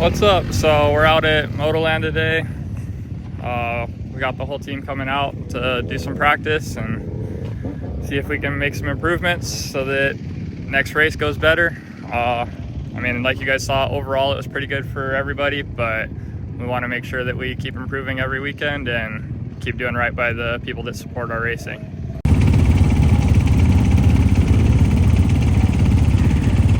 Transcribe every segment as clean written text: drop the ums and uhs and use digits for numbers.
What's up? So we're out at Motoland today. We got the whole team coming out to do some practice and see if we can make some improvements so that next race goes better. Like you guys saw, overall it was pretty good for everybody, but we want to make sure that we keep improving every weekend and keep doing right by the people that support our racing.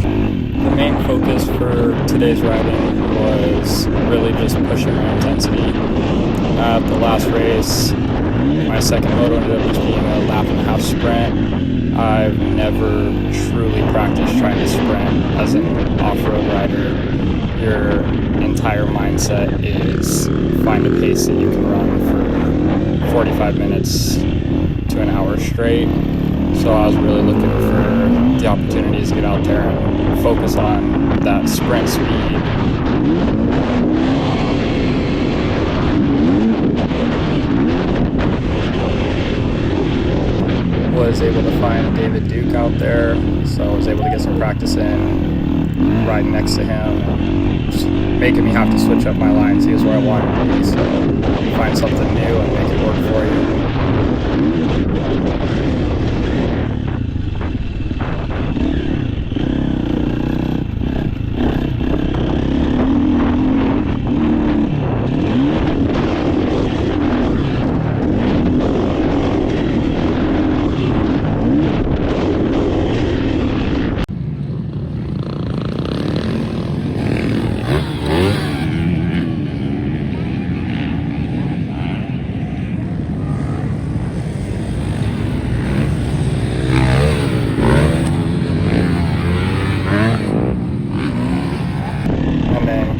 The main focus for today's riding was really just pushing our intensity. At the last race, my second moto ended up just being a lap and a half sprint. I've never truly practiced trying to sprint as an off-road rider. Your entire mindset is find a pace that you can run for 45 minutes to an hour straight. So I was really looking for the opportunities to get out there and focus on that sprint speed. Was able to find David Duke out there, so I was able to get some practice in riding next to him, and just making me have to switch up my lines. He was where I wanted to be, so find something new and make it work for you.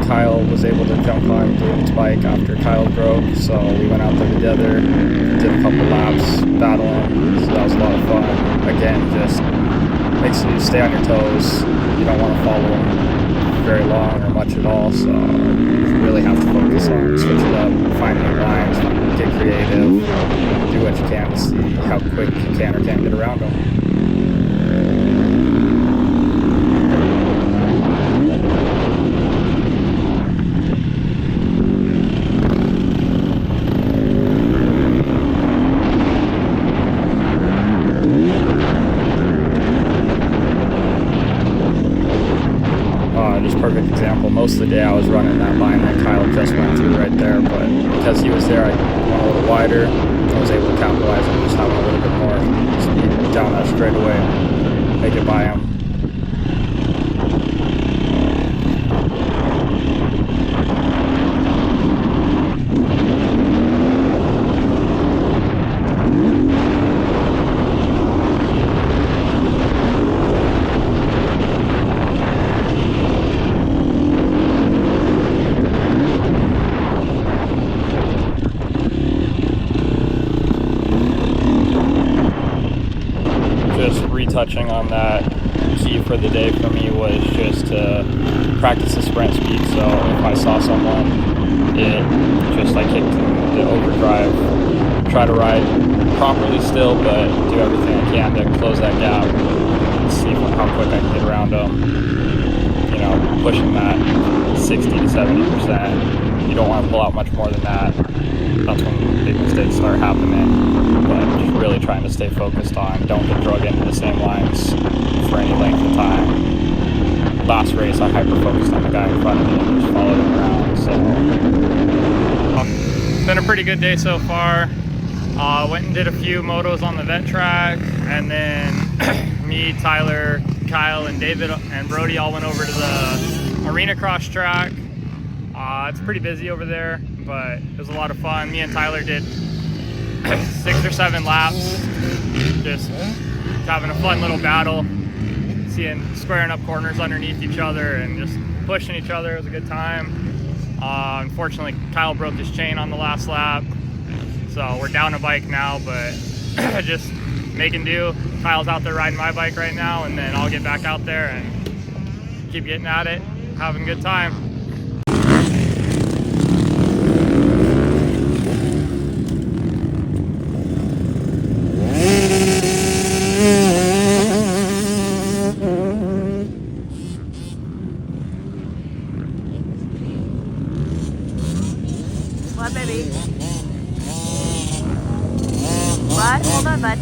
Kyle was able to jump on David's bike after Kyle broke, so we went out there together, did a couple laps, battling, so that was a lot of fun. Again, just makes you stay on your toes. You don't want to follow him very long or much at all, so you really have to focus on switch it up, find new lines, get creative, do what you can to see how quick you can or can't get around him. Just perfect example. Most of the day I was running that line that Kyle just went through right there, but because he was there, I went a little wider. I was able to capitalize on just having a little bit more speed down that straightaway and make it by him. Just retouching on that, key for the day for me was just to practice the sprint speed. So if I saw someone, I kicked the overdrive, try to ride properly still, but do everything I can to close that gap, see how quick I can get around them. Pushing that 60 to 70%. You don't want to pull out much more than that. That's when big mistakes start happening. But just really trying to stay focused on don't get drug into the same lines for any length of time. Last race, I hyper-focused on the guy in front of me and just followed him around. So it's been a pretty good day so far. Went and did a few motos on the vet track, and then me, Tyler, Kyle, and David and Brody all went over to the arena cross track. It's pretty busy over there, but it was a lot of fun. Me and Tyler did 6 or 7 laps, just having a fun little battle, squaring up corners underneath each other and just pushing each other. It was a good time. Unfortunately, Kyle broke his chain on the last lap, so we're down a bike now, but just making do. Kyle's out there riding my bike right now, and then I'll get back out there and keep getting at it, having a good time. on, baby. What? Hold on, bud.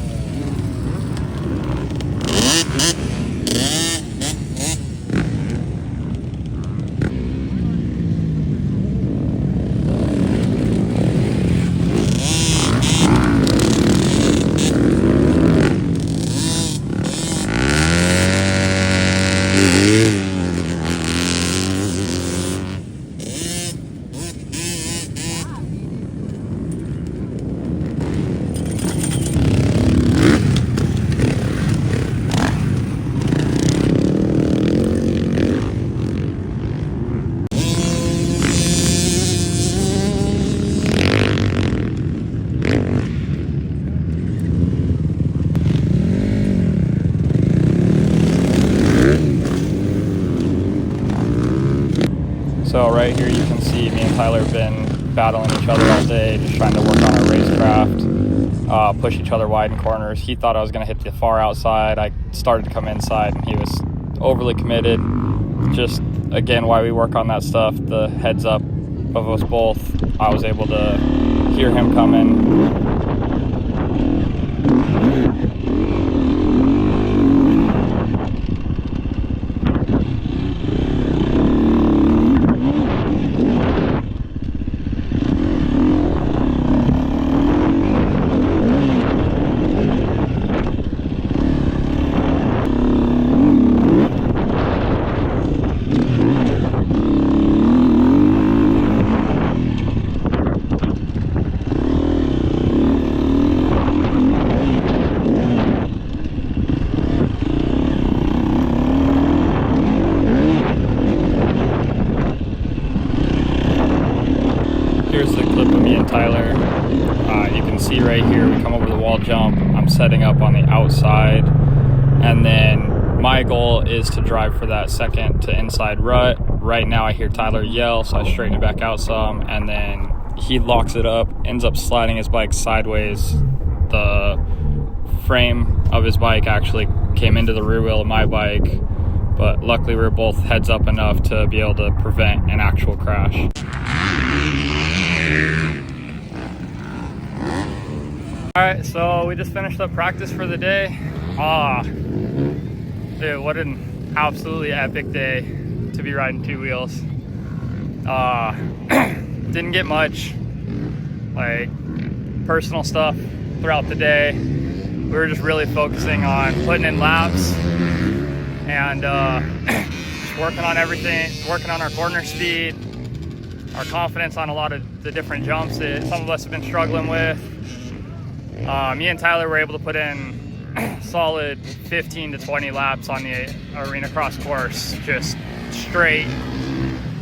So right here you can see me and Tyler have been battling each other all day, just trying to work on our racecraft, push each other wide in corners. He thought I was going to hit the far outside. I started to come inside and he was overly committed. Just, again, why we work on that stuff, the heads up of us both. I was able to hear him coming. Here's the clip of me and Tyler. You can see right here, we come over the wall jump. I'm setting up on the outside. And then my goal is to drive for that second to inside rut. Right now I hear Tyler yell, so I straighten it back out some. And then he locks it up, ends up sliding his bike sideways. The frame of his bike actually came into the rear wheel of my bike. But luckily we were both heads up enough to be able to prevent an actual crash. Alright, so we just finished up practice for the day. Dude, what an absolutely epic day to be riding two wheels. Didn't get much like personal stuff throughout the day. We were just really focusing on putting in laps and just working on everything, working on our corner speed, our confidence on a lot of the different jumps that some of us have been struggling with. Me and Tyler were able to put in solid 15 to 20 laps on the arena cross course, just straight,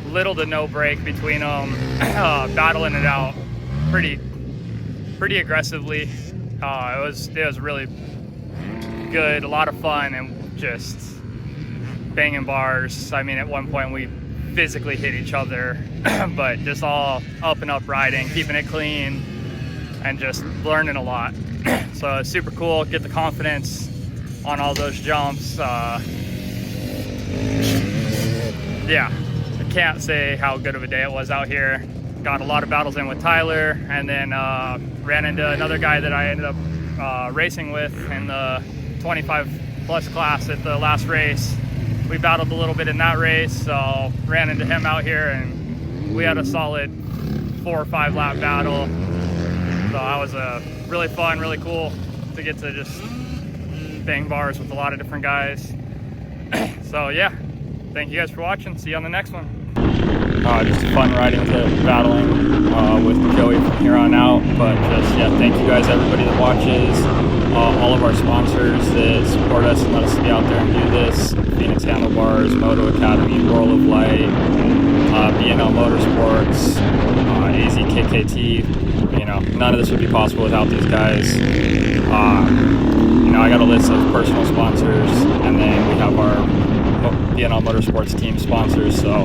little to no break between them, battling it out pretty aggressively. It was really good, a lot of fun, and just banging bars. I mean, at one point we physically hit each other, but just all up and up riding, keeping it clean, and just learning a lot. So it's super cool, get the confidence on all those jumps. Yeah, I can't say how good of a day it was out here. Got a lot of battles in with Tyler, and then ran into another guy that I ended up racing with in the 25 plus class at the last race. We battled a little bit in that race, so ran into him out here and we had a solid 4 or 5 lap battle. So that was really fun, really cool to get to just bang bars with a lot of different guys. So yeah, thank you guys for watching. See you on the next one. Just fun riding to battling with Joey from here on out. But just, yeah, thank you guys, everybody that watches, all of our sponsors that support us and let us be out there and do this. Phoenix Handlebars, Moto Academy, World of Light, B&L Motorsports, AZKKT. You know, none of this would be possible without these guys. You know, I got a list of personal sponsors, and then we have our B&L Motorsports team sponsors. So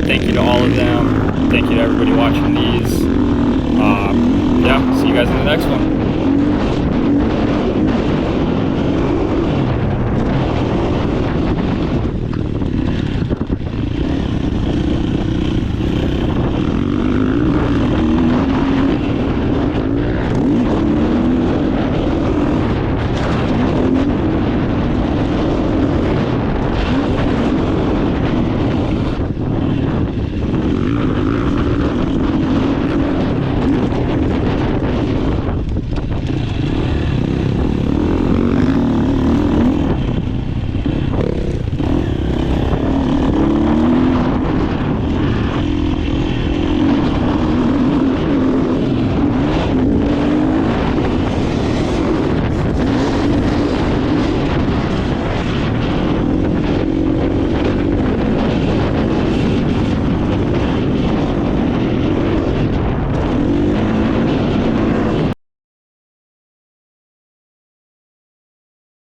thank you to all of them. Thank you to everybody watching these. Yeah, see you guys in the next one.